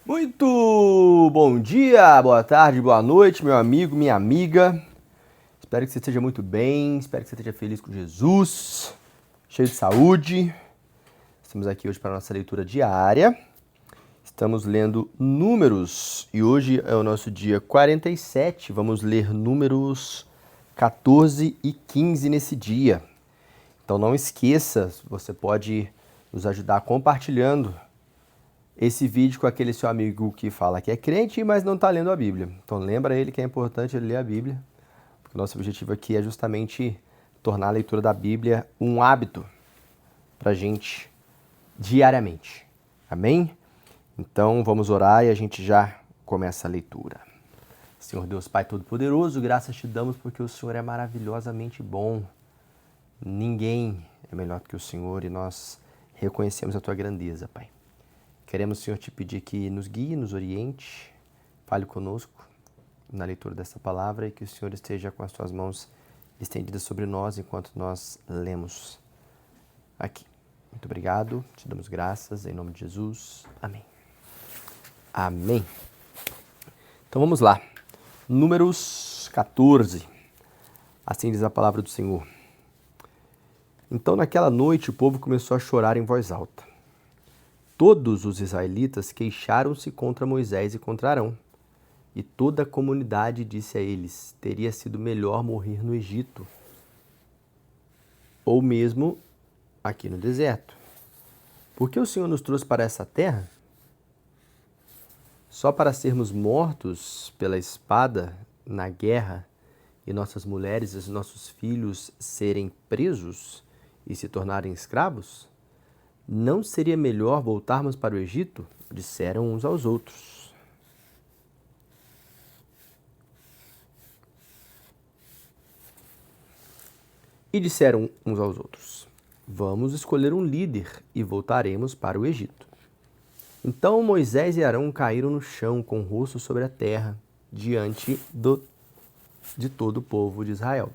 Muito bom dia, boa tarde, boa noite, meu amigo, minha amiga. Espero que você esteja muito bem, espero que você esteja feliz com Jesus, cheio de saúde. Estamos aqui hoje para a nossa leitura diária. Estamos lendo Números e hoje é o nosso dia 47. Vamos ler Números 14 e 15 nesse dia. Então não esqueça, você pode nos ajudar compartilhando esse vídeo com aquele seu amigo que fala que é crente, mas não está lendo a Bíblia. Então lembra ele que é importante ele ler a Bíblia, porque o nosso objetivo aqui é justamente tornar a leitura da Bíblia um hábito para a gente diariamente. Amém? Então vamos orar e a gente já começa a leitura. Senhor Deus Pai Todo-Poderoso, graças te damos porque o Senhor é maravilhosamente bom. Ninguém é melhor do que o Senhor e nós reconhecemos a tua grandeza, Pai. Queremos, Senhor, te pedir que nos guie, nos oriente, fale conosco na leitura dessa palavra e que o Senhor esteja com as tuas mãos estendidas sobre nós enquanto nós lemos aqui. Muito obrigado, te damos graças, em nome de Jesus. Amém. Amém. Então vamos lá. Números 14. Assim diz a palavra do Senhor. Então naquela noite o povo começou a chorar em voz alta. Todos os israelitas queixaram-se contra Moisés e contra Arão. E toda a comunidade disse a eles: teria sido melhor morrer no Egito, ou mesmo aqui no deserto. Por que o Senhor nos trouxe para essa terra? Só para sermos mortos pela espada na guerra e nossas mulheres e nossos filhos serem presos e se tornarem escravos? Não seria melhor voltarmos para o Egito? Disseram uns aos outros. E disseram uns aos outros: vamos escolher um líder e voltaremos para o Egito. Então Moisés e Arão caíram no chão com o rosto sobre a terra, diante de todo o povo de Israel.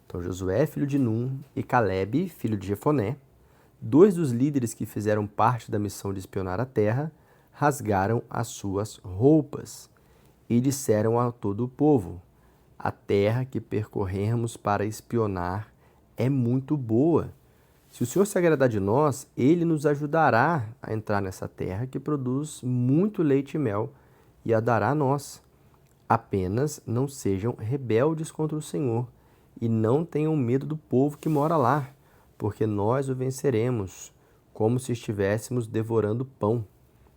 Então Josué, filho de Num, e Calebe, filho de Jefoné, dois dos líderes que fizeram parte da missão de espionar a terra, rasgaram as suas roupas e disseram a todo o povo: a terra que percorremos para espionar é muito boa. Se o Senhor se agradar de nós, ele nos ajudará a entrar nessa terra que produz muito leite e mel e a dará a nós. Apenas não sejam rebeldes contra o Senhor e não tenham medo do povo que mora lá, porque nós o venceremos, como se estivéssemos devorando pão.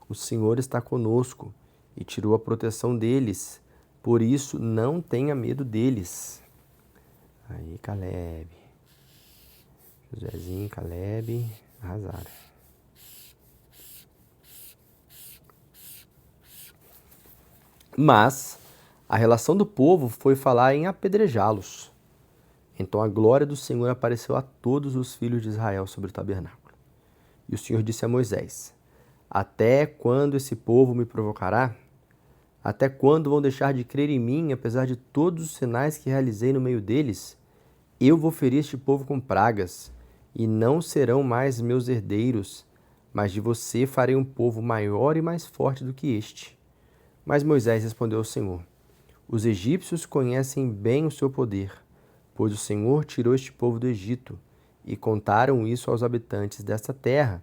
O Senhor está conosco e tirou a proteção deles, por isso não tenha medo deles. Aí, Calebe. Josézinho, Calebe, arrasaram. Mas a relação do povo foi falar em apedrejá-los. Então a glória do Senhor apareceu a todos os filhos de Israel sobre o tabernáculo. E o Senhor disse a Moisés: até quando esse povo me provocará? Até quando vão deixar de crer em mim, apesar de todos os sinais que realizei no meio deles? Eu vou ferir este povo com pragas, e não serão mais meus herdeiros, mas de você farei um povo maior e mais forte do que este. Mas Moisés respondeu ao Senhor: os egípcios conhecem bem o seu poder, pois o Senhor tirou este povo do Egito, e contaram isso aos habitantes desta terra,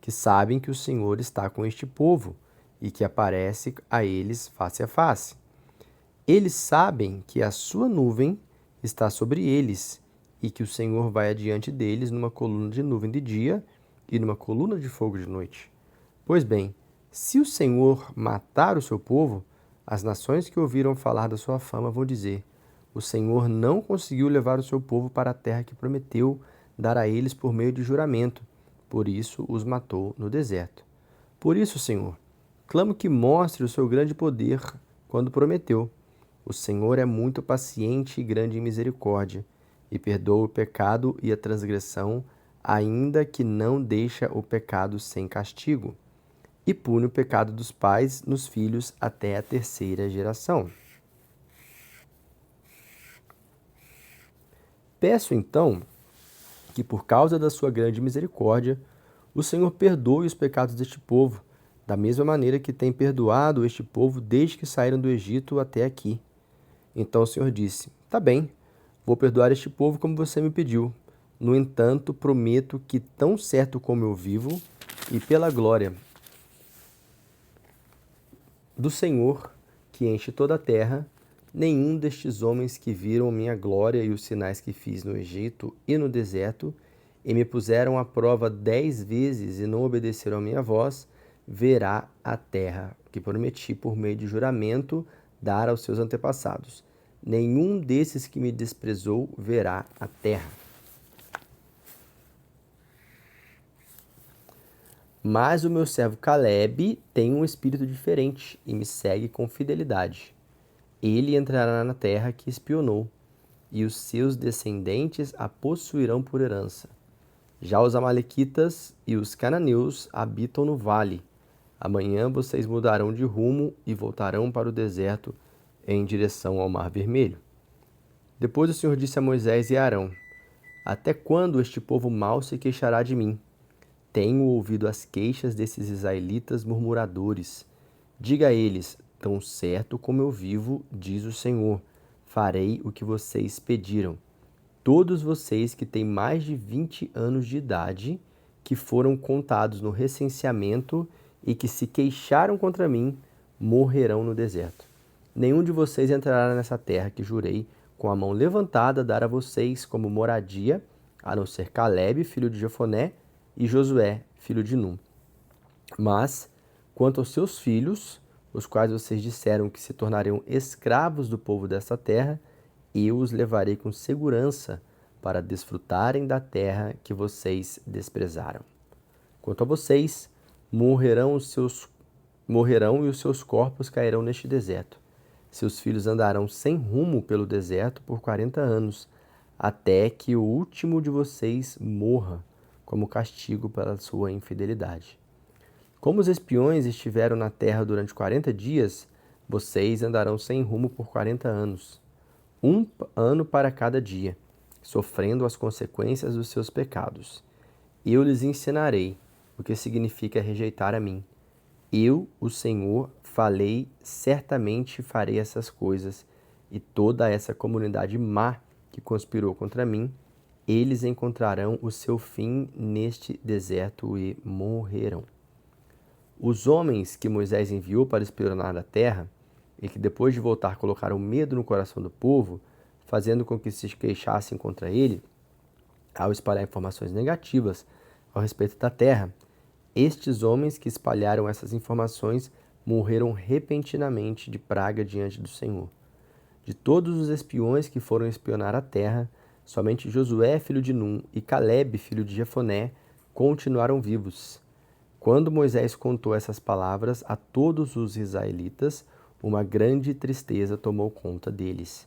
que sabem que o Senhor está com este povo, e que aparece a eles face a face. Eles sabem que a sua nuvem está sobre eles, e que o Senhor vai adiante deles numa coluna de nuvem de dia e numa coluna de fogo de noite. Pois bem, se o Senhor matar o seu povo, as nações que ouviram falar da sua fama vão dizer: o Senhor não conseguiu levar o seu povo para a terra que prometeu dar a eles por meio de juramento, por isso os matou no deserto. Por isso, Senhor, clamo que mostre o seu grande poder quando prometeu. O Senhor é muito paciente e grande em misericórdia, e perdoa o pecado e a transgressão, ainda que não deixa o pecado sem castigo, e pune o pecado dos pais nos filhos até a terceira geração. Peço então que, por causa da sua grande misericórdia, o Senhor perdoe os pecados deste povo, da mesma maneira que tem perdoado este povo desde que saíram do Egito até aqui. Então o Senhor disse: Tá bem, vou perdoar este povo como você me pediu. No entanto, prometo que, tão certo como eu vivo, e pela glória do Senhor, que enche toda a terra, nenhum destes homens que viram minha glória e os sinais que fiz no Egito e no deserto, e me puseram à prova 10 vezes e não obedeceram à minha voz, verá a terra que prometi por meio de juramento dar aos seus antepassados. Nenhum desses que me desprezou verá a terra. Mas o meu servo Caleb tem um espírito diferente e me segue com fidelidade. Ele entrará na terra que espionou, e os seus descendentes a possuirão por herança. Já os amalequitas e os cananeus habitam no vale. Amanhã vocês mudarão de rumo e voltarão para o deserto em direção ao Mar Vermelho. Depois o Senhor disse a Moisés e a Arão: Até quando este povo mau se queixará de mim? Tenho ouvido as queixas desses israelitas murmuradores. Diga a eles: Tão certo como eu vivo, diz o Senhor, farei o que vocês pediram. Todos vocês que têm mais de 20 anos de idade, que foram contados no recenseamento e que se queixaram contra mim, morrerão no deserto. Nenhum de vocês entrará nessa terra que jurei, com a mão levantada, dar a vocês como moradia, a não ser Caleb, filho de Jefoné, e Josué, filho de Num. Mas, quanto aos seus filhos, os quais vocês disseram que se tornariam escravos do povo desta terra, eu os levarei com segurança para desfrutarem da terra que vocês desprezaram. Quanto a vocês, morrerão e os seus corpos cairão neste deserto. Seus filhos andarão sem rumo pelo deserto por 40 anos, até que o último de vocês morra, como castigo pela sua infidelidade. Como os espiões estiveram na terra durante 40 dias, vocês andarão sem rumo por 40 anos, um ano para cada dia, sofrendo as consequências dos seus pecados. Eu lhes ensinarei o que significa rejeitar a mim. Eu, o Senhor, falei, certamente farei essas coisas, e toda essa comunidade má que conspirou contra mim, eles encontrarão o seu fim neste deserto e morrerão. Os homens que Moisés enviou para espionar a terra, e que depois de voltar colocaram medo no coração do povo, fazendo com que se queixassem contra ele, ao espalhar informações negativas ao respeito da terra, estes homens que espalharam essas informações morreram repentinamente de praga diante do Senhor. De todos os espiões que foram espionar a terra, somente Josué, filho de Num, e Caleb, filho de Jefoné, continuaram vivos. Quando Moisés contou essas palavras a todos os israelitas, uma grande tristeza tomou conta deles.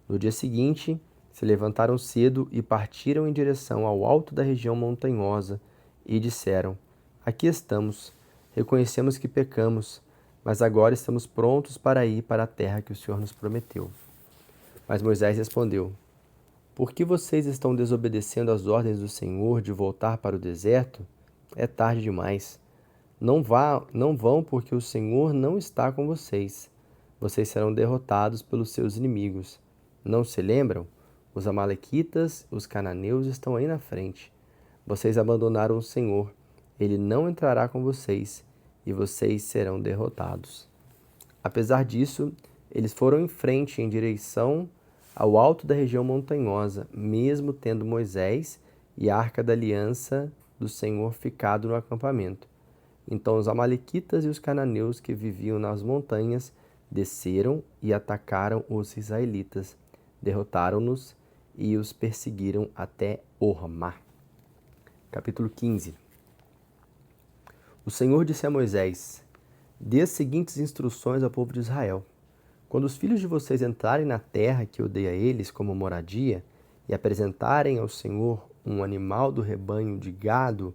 No dia seguinte, se levantaram cedo e partiram em direção ao alto da região montanhosa e disseram: Aqui estamos, reconhecemos que pecamos, mas agora estamos prontos para ir para a terra que o Senhor nos prometeu. Mas Moisés respondeu: Por que vocês estão desobedecendo às ordens do Senhor de voltar para o deserto? É tarde demais. Não vão, porque o Senhor não está com vocês. Vocês serão derrotados pelos seus inimigos. Não se lembram? Os amalequitas, os cananeus estão aí na frente. Vocês abandonaram o Senhor. Ele não entrará com vocês, e vocês serão derrotados. Apesar disso, eles foram em frente em direção ao alto da região montanhosa, mesmo tendo Moisés e a Arca da Aliança do Senhor ficado no acampamento. Então os amalequitas e os cananeus que viviam nas montanhas desceram e atacaram os israelitas, derrotaram-nos e os perseguiram até Hormá. Capítulo 15. O Senhor disse a Moisés: Dê as seguintes instruções ao povo de Israel. Quando os filhos de vocês entrarem na terra que eu dei a eles como moradia e apresentarem ao Senhor um animal do rebanho de gado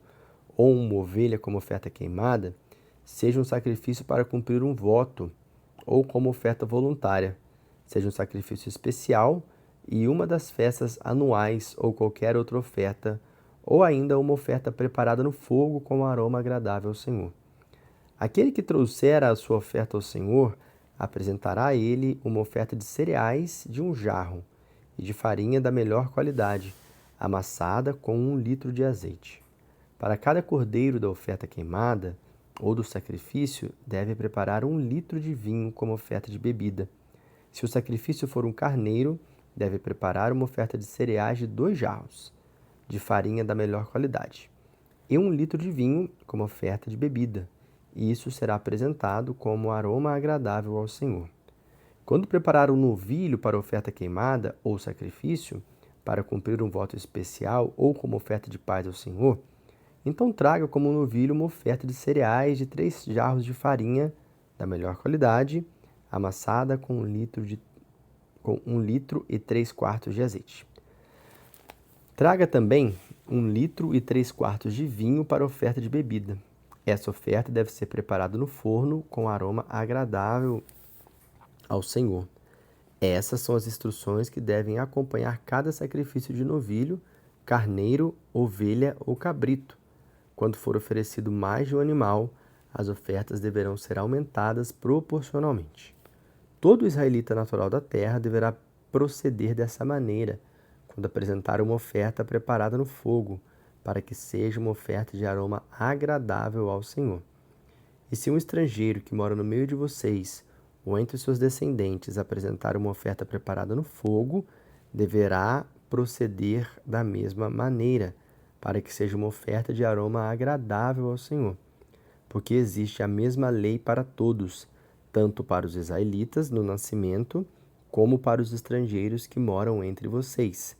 ou uma ovelha como oferta queimada, seja um sacrifício para cumprir um voto ou como oferta voluntária, seja um sacrifício especial e uma das festas anuais ou qualquer outra oferta, ou ainda uma oferta preparada no fogo com um aroma agradável ao Senhor. Aquele que trouxer a sua oferta ao Senhor, apresentará a ele uma oferta de cereais de um jarro e de farinha da melhor qualidade, amassada com 1 litro de azeite. Para cada cordeiro da oferta queimada ou do sacrifício, deve preparar 1 litro de vinho como oferta de bebida. Se o sacrifício for um carneiro, deve preparar uma oferta de cereais de 2 jarros, de farinha da melhor qualidade, e 1 litro de vinho como oferta de bebida. E isso será apresentado como aroma agradável ao Senhor. Quando preparar um novilho para oferta queimada ou sacrifício, para cumprir um voto especial ou como oferta de paz ao Senhor, então traga como novilho uma oferta de cereais de 3 jarros de farinha da melhor qualidade, amassada com 1 litro e 3/4 de azeite. Traga também 1 litro e 3/4 de vinho para oferta de bebida. Essa oferta deve ser preparada no forno com aroma agradável ao Senhor. Essas são as instruções que devem acompanhar cada sacrifício de novilho, carneiro, ovelha ou cabrito. Quando for oferecido mais de um animal, as ofertas deverão ser aumentadas proporcionalmente. Todo israelita natural da terra deverá proceder dessa maneira quando apresentar uma oferta preparada no fogo, para que seja uma oferta de aroma agradável ao Senhor. E se um estrangeiro que mora no meio de vocês ou entre seus descendentes apresentar uma oferta preparada no fogo, deverá proceder da mesma maneira, para que seja uma oferta de aroma agradável ao Senhor. Porque existe a mesma lei para todos, tanto para os israelitas no nascimento, como para os estrangeiros que moram entre vocês.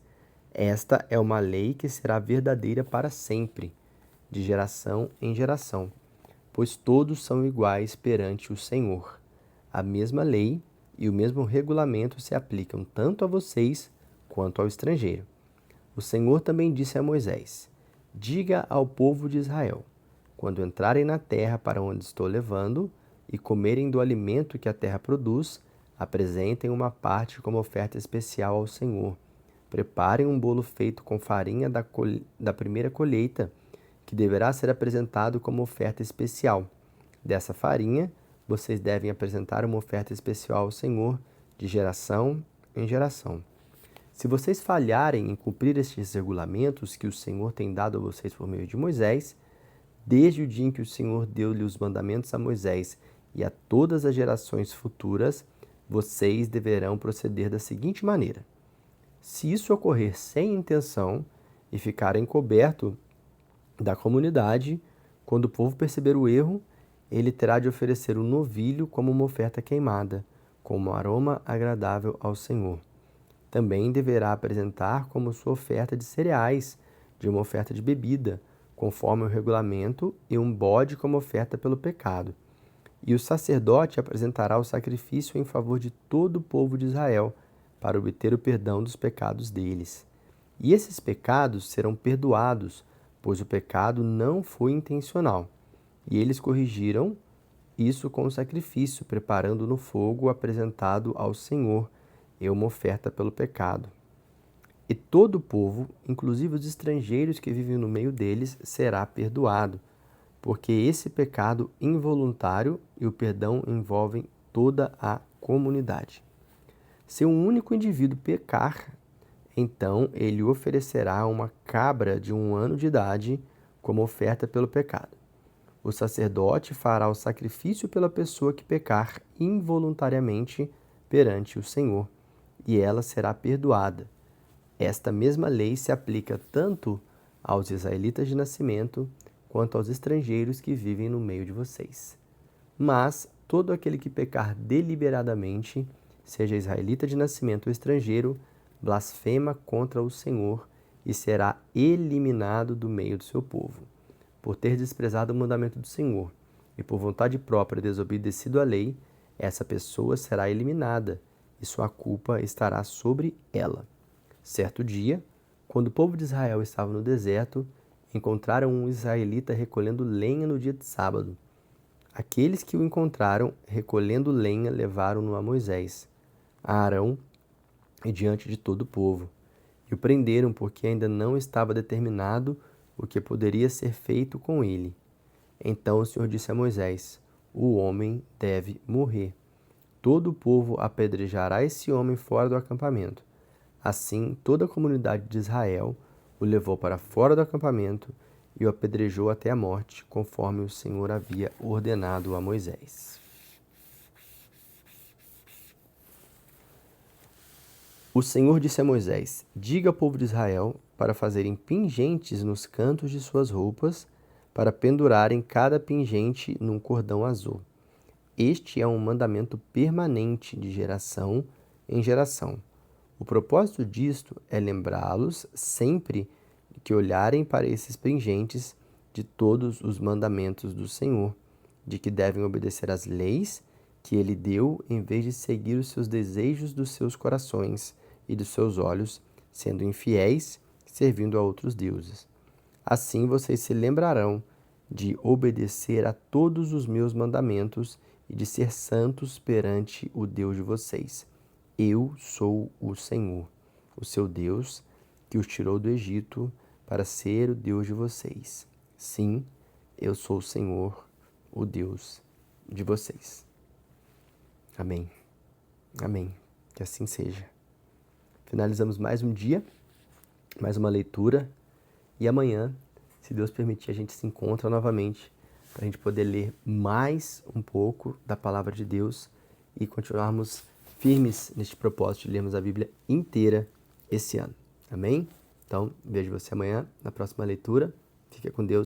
Esta é uma lei que será verdadeira para sempre, de geração em geração, pois todos são iguais perante o Senhor. A mesma lei e o mesmo regulamento se aplicam tanto a vocês quanto ao estrangeiro. O Senhor também disse a Moisés: diga ao povo de Israel: quando entrarem na terra para onde estou levando e comerem do alimento que a terra produz, apresentem uma parte como oferta especial ao Senhor. Preparem um bolo feito com farinha da primeira colheita, que deverá ser apresentado como oferta especial. Dessa farinha, vocês devem apresentar uma oferta especial ao Senhor, de geração em geração. Se vocês falharem em cumprir estes regulamentos que o Senhor tem dado a vocês por meio de Moisés, desde o dia em que o Senhor deu-lhe os mandamentos a Moisés e a todas as gerações futuras, vocês deverão proceder da seguinte maneira: se isso ocorrer sem intenção e ficar encoberto da comunidade, quando o povo perceber o erro, ele terá de oferecer um novilho como uma oferta queimada, com um aroma agradável ao Senhor. Também deverá apresentar como sua oferta de cereais, de uma oferta de bebida, conforme o regulamento, e um bode como oferta pelo pecado. E o sacerdote apresentará o sacrifício em favor de todo o povo de Israel, para obter o perdão dos pecados deles. E esses pecados serão perdoados, pois o pecado não foi intencional. E eles corrigiram isso com o sacrifício, preparando no fogo apresentado ao Senhor, e uma oferta pelo pecado. E todo o povo, inclusive os estrangeiros que vivem no meio deles, será perdoado, porque esse pecado involuntário e o perdão envolvem toda a comunidade. Se um único indivíduo pecar, então ele oferecerá uma cabra de 1 ano de idade como oferta pelo pecado. O sacerdote fará o sacrifício pela pessoa que pecar involuntariamente perante o Senhor, e ela será perdoada. Esta mesma lei se aplica tanto aos israelitas de nascimento quanto aos estrangeiros que vivem no meio de vocês. Mas todo aquele que pecar deliberadamente, seja israelita de nascimento ou estrangeiro, blasfema contra o Senhor e será eliminado do meio do seu povo. Por ter desprezado o mandamento do Senhor e por vontade própria desobedecido à lei, essa pessoa será eliminada e sua culpa estará sobre ela. Certo dia, quando o povo de Israel estava no deserto, encontraram um israelita recolhendo lenha no dia de sábado. Aqueles que o encontraram recolhendo lenha levaram-no a Moisés, a Arão e diante de todo o povo. E o prenderam porque ainda não estava determinado o que poderia ser feito com ele. Então o Senhor disse a Moisés: o homem deve morrer. Todo o povo apedrejará esse homem fora do acampamento. Assim, toda a comunidade de Israel o levou para fora do acampamento e o apedrejou até a morte, conforme o Senhor havia ordenado a Moisés. O Senhor disse a Moisés: diga ao povo de Israel para fazerem pingentes nos cantos de suas roupas, para pendurarem cada pingente num cordão azul. Este é um mandamento permanente de geração em geração. O propósito disto é lembrá-los sempre que olharem para esses pingentes de todos os mandamentos do Senhor, de que devem obedecer às leis que ele deu, em vez de seguir os seus desejos dos seus corações e dos seus olhos, sendo infiéis, servindo a outros deuses. Assim vocês se lembrarão de obedecer a todos os meus mandamentos e de ser santos perante o Deus de vocês. Eu sou o Senhor, o seu Deus, que os tirou do Egito para ser o Deus de vocês. Sim, eu sou o Senhor, o Deus de vocês. Amém. Amém. Que assim seja. Finalizamos mais um dia, mais uma leitura, e amanhã, se Deus permitir, a gente se encontra novamente para a gente poder ler mais um pouco da Palavra de Deus e continuarmos firmes neste propósito de lermos a Bíblia inteira esse ano. Amém? Então, vejo você amanhã na próxima leitura. Fique com Deus.